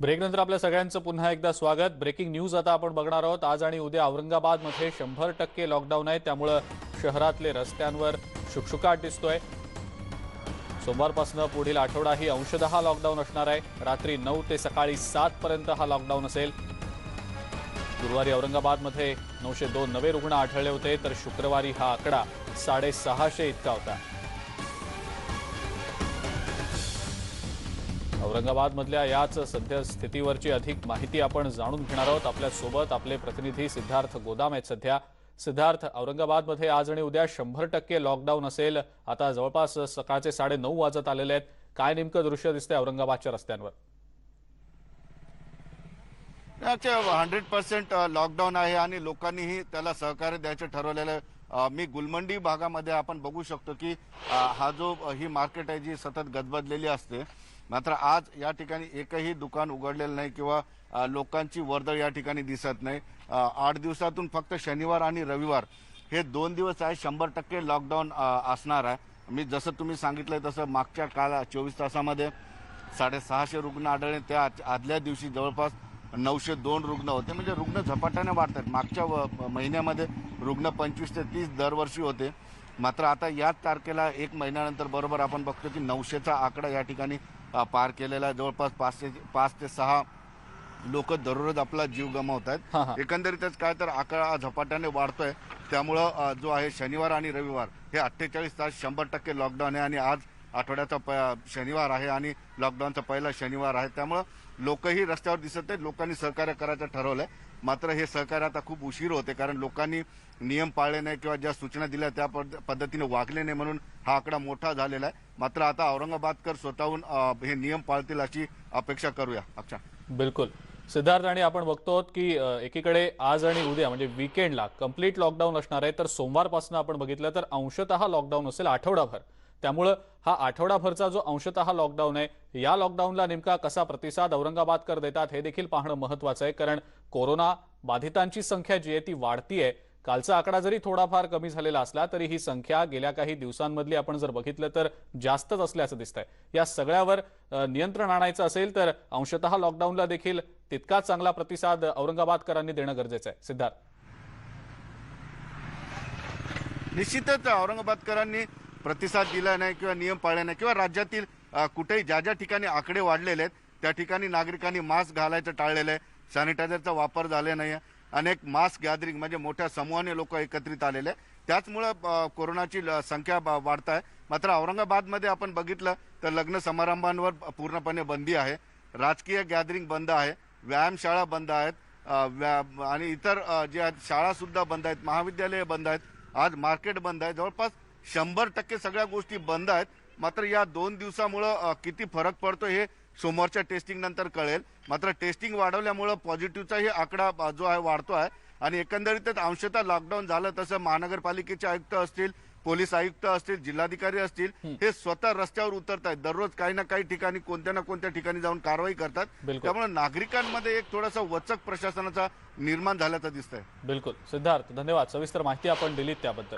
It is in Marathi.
ब्रेकनंतर आपल्या सगळ्यांचं पुन्हा एकदा स्वागत। ब्रेकिंग न्यूज आता आपण बघणार आहोत। आज आणि उद्या औरंगाबादमध्ये 100% लॉकडाऊन आहे, त्यामुळे शहरातले रस्त्यांवर शुकशुकाट दिसतोय। सोमवारपासून पुढील आठवडाही अंशतः लॉकडाऊन असणार आहे। रात्री 9 ते सकाळी 7 पर्यंत हा लॉकडाऊन असेल। गुरुवारी औरंगाबादमध्ये 902 नवे रुग्ण आढळले होते, तर शुक्रवारी हा आकडा 650 इतका होता। औरंगाबादमधल्या याच सध्या स्थितीवरची अधिक माहिती आपण जाणून घेणार आहोत। आपल्या सोबत आपले प्रतिनिधी सिद्धार्थ गोदाम आहेत सध्या। सिद्धार्थ, औरंगाबादमध्ये आज आणि उद्या 100% लॉकडाऊन असेल। आता जवळपास सकाळचे 9:30 वाजत आलेले आहेत। काय नेमकं दृश्य दिसतंय औरंगाबादच्या रस्त्यांवर? 100% लॉकडाऊन आहे आणि लोकांनीही त्याला सहकार्य द्यायचं ठरवलेलं आहे। मी गुलमंडी भागामध्ये आपण बघू शकतो की हा जो ही मार्केट आहे जी सतत गजबजलेली असते, मात्र आज या ठिकाणी एकही दुकान उघडलेलं नाही किंवा लोकांची वर्दळ या ठिकाणी दिसत नाही। 8 दिवसातून फक्त शनिवार आणि रविवार हे 2 दिवस आहे 100% लॉकडाऊन असणार आहे। मी जसं तुम्ही सांगितलंय तसं मागच्या काल 24 तासामध्ये 650 रुग्ण आढळले। त्या आदल्या दिवशी जवळपास 902 रुग्ण होते। म्हणजे रुग्ण झपाट्याने वाढतात। मागच्या महिन्यामध्ये रुग्ण 25 ते 30 दरवर्षी होते, मात्र आता याच तारखेला एक महिन्यानंतर बरोबर आपण बघतो की 900चा आकडा या ठिकाणी पार केलेला आहे। जवळपास 5 ते 6 लोक दररोज आपला जीव गमावत आहेत। एकंदरीतच काय तर आकडा झपाट्याने वाढतोय, त्यामुळं जो आहे शनिवार आणि रविवार हे 48 तास 100% लॉकडाऊन आहे। आणि आज आठवड्याचा शनिवार आहे आणि लॉकडाऊनचा पहिला शनिवार आहे, त्यामुळं लोकही रस्त्यावर दिसत आहेत। लोकांनी सहकार्य करायचं ठरवलंय, मात्र हे सहकार्य आता खूप उशीर होते, कारण लोकांनी नियम पाळले नाही किंवा ज्या सूचना दिल्या त्या पद्धतीने वागले नाही, म्हणून हा आकडा मोठा झालेला आहे। मात्र आता औरंगाबादकर स्वतःहून हे नियम पाळतील अशी अपेक्षा करूया। अच्छा, बिलकुल सिद्धार्थ, आणि आपण बघतो की एकीकडे आज आणि उद्या म्हणजे वीकेंडला कंप्लीट लॉकडाऊन असणार आहे, तर सोमवारपासून आपण बघितलं तर अंशतः लॉकडाऊन असेल आठवडाभर। त्यामुळे हा आठवडाभरचा जो अंशतः लॉकडाऊन आहे, या लॉकडाऊनला नेमका कसा प्रतिसाद औरंगाबादकर देतात हे देखील पाहणं महत्त्वाचं आहे, कारण कोरोना बाधितांची संख्या जी आहे ती वाढतीये। कालचा आकडा जरी थोडाफार कमी झालेला असला तरी ही संख्या गेल्या काही दिवसांमधली आपण जर बघितलं तर जास्तच असल्याचं दिसतंय। या सगळ्यावर नियंत्रण आणायचं असेल तर अंशतः लॉकडाऊनला देखील तितकाच चांगला प्रतिसाद औरंगाबादकरांनी देणं गरजेचं आहे। सिद्धार्थ, निश्चितच औरंगाबादकरांनी प्रतिसाद दिला नाही किंवा नियम पाळले नाही किंवा राज्यातील कुठेही ज्या ज्या ठिकाणी आकडे वाढलेले आहेत त्या ठिकाणी नागरिकांनी मास्क घालायचं टाळलेलं आहे, सॅनिटायझरचा वापर झाला नाही आहे, अनेक मास गॅदरिंग म्हणजे मोठ्या समूहाने लोक एकत्रित आलेले, त्याचमुळं कोरोनाची संख्या वाढत आहे। मात्र औरंगाबादमध्ये आपण बघितलं तर लग्न समारंभांवर पूर्णपणे बंदी आहे, राजकीय गॅदरिंग बंद आहे, व्यायामशाळा बंद आहेत आणि इतर जे आहेत शाळा सुद्धा बंद आहेत, महाविद्यालय बंद आहेत, आज मार्केट बंद आहे। जवळपास 100% सगळ्या गोष्टी बंद आहेत। मात्र या 2 दिवसामुळं किती फरक पडतो हे सोमवारच्या टेस्टिंग नंतर कळेल। मात्र टेस्टिंग वाढवल्यामुळं पॉझिटिव्हचाही आकडा जो आहे वाढतो आहे आणि एकंदरीतच अंशतः लॉकडाऊन झालं तसं महानगरपालिकेचे आयुक्त असतील, पोलीस आयुक्त असतील, जिल्हाधिकारी असतील, हे स्वतः रस्त्यावर उतरत आहेत। दररोज काही ना काही ठिकाणी कोणत्या ना कोणत्या ठिकाणी जाऊन कारवाई करतात, त्यामुळे नागरिकांमध्ये एक थोडासा वचक प्रशासनाचा निर्माण झाल्याचं दिसतंय। बिलकुल सिद्धार्थ, धन्यवाद। सविस्तर माहिती आपण दिलीत त्याबद्दल।